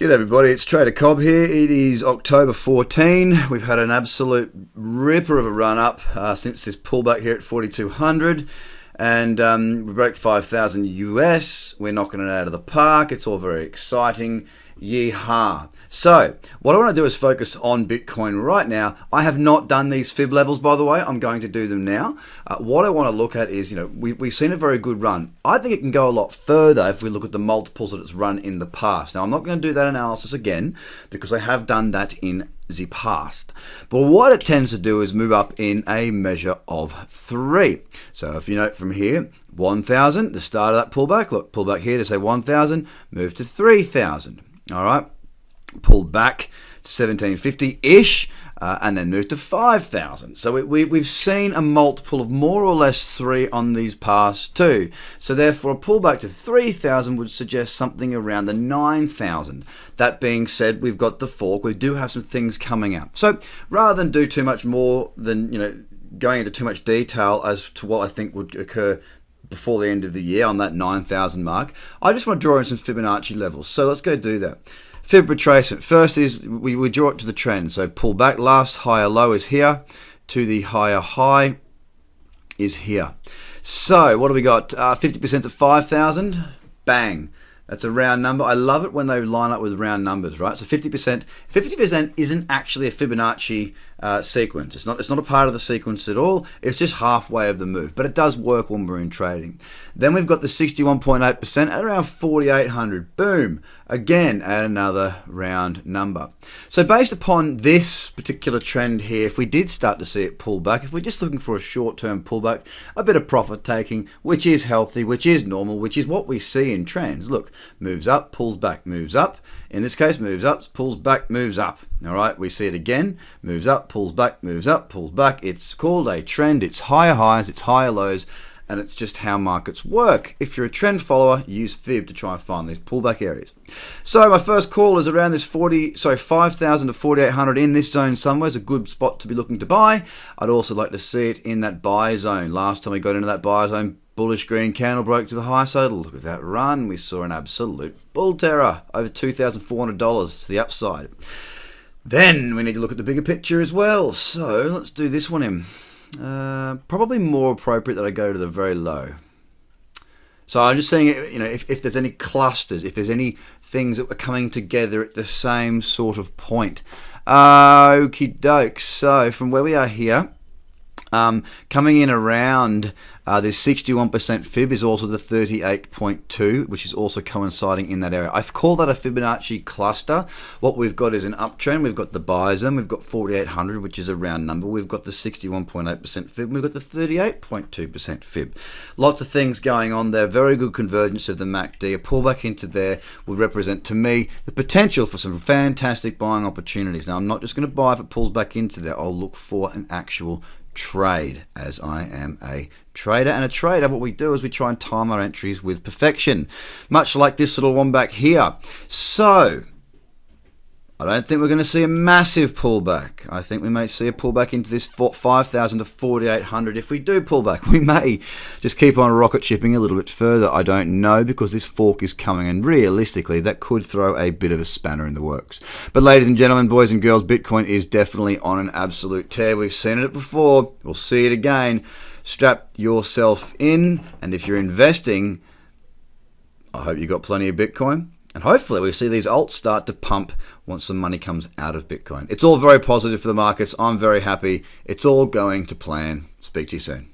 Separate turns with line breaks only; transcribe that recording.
G'day everybody, it's Trader Cobb here. It is October 14. We've had an absolute ripper of a run up since this pullback here at 4,200, and we broke 5,000 US. We're knocking it out of the park. It's all very exciting. Yeehaw. So what I want to do is focus on Bitcoin right now. I have not done these fib levels, by the way. I'm going to do them now. What I want to look at is, we've seen a very good run. I think it can go a lot further if we look at the multiples that it's run in the past. Now, I'm not going to do that analysis again because I have done that in the past. But what it tends to do is move up in a measure of 3. So if you note from here, 1,000, the start of that pullback. Look, pullback here to say 1,000, move to 3,000. All right. Pulled back to 1750-ish, and then moved to 5,000. So we've seen a multiple of more or less 3 on these past 2. So therefore, a pullback to 3,000 would suggest something around the 9,000. That being said, we've got the fork. We do have some things coming up. So rather than do too much more than going into too much detail as to what I think would occur before the end of the year on that 9,000 mark, I just want to draw in some Fibonacci levels. So let's go do that. Fib retracement. First is we draw it to the trend. So pull back, last higher low is here, to the higher high is here. So what do we got? 50% to 5,000. Bang. That's a round number. I love it when they line up with round numbers, right? So 50%. 50% isn't actually a Fibonacci sequence. It's not a part of the sequence at all. It's just halfway of the move, but it does work when we're in trading. Then we've got the 61.8% at around 4,800. Boom. Again, at another round number. So based upon this particular trend here, if we did start to see it pull back, if we're just looking for a short-term pullback, a bit of profit taking, which is healthy, which is normal, which is what we see in trends. Look, moves up, pulls back, moves up. In this case, moves up, pulls back, moves up. All right, we see it again, moves up, pulls back, moves up, pulls back. It's called a trend. It's higher highs, it's higher lows, and it's just how markets work. If you're a trend follower, use Fib to try and find these pullback areas. So my first call is around this 5,000 to 4,800 in this zone somewhere. Is a good spot to be looking to buy. I'd also like to see it in that buy zone. Last time we got into that buy zone, bullish green candle broke to the high side. Look at that run. We saw an absolute bull terror, over $2,400 to the upside. Then we need to look at the bigger picture as well. So let's do this one in. Probably more appropriate that I go to the very low. So I'm just saying, if there's any clusters, if there's any things that were coming together at the same sort of point. Okie doke. So from where we are here, coming in around this 61% fib is also the 38.2, which is also coinciding in that area. I call that a Fibonacci cluster. What we've got is an uptrend. We've got the buy zone. We've got 4,800, which is a round number. We've got the 61.8% fib. We've got the 38.2% fib. Lots of things going on there. Very good convergence of the MACD. A pullback into there would represent, to me, the potential for some fantastic buying opportunities. Now, I'm not just going to buy if it pulls back into there. I'll look for an actual trade, as I am a trader. And a trader, what we do is we try and time our entries with perfection, much like this little one back here. So I don't think we're going to see a massive pullback. I think we may see a pullback into this 5,000 to 4,800. If we do pull back, we may just keep on rocket shipping a little bit further. I don't know, because this fork is coming, and realistically that could throw a bit of a spanner in the works. But ladies and gentlemen, boys and girls, Bitcoin is definitely on an absolute tear. We've seen it before. We'll see it again. Strap yourself in, and if you're investing, I hope you got plenty of Bitcoin. And hopefully we see these alts start to pump once some money comes out of Bitcoin. It's all very positive for the markets. I'm very happy. It's all going to plan. Speak to you soon.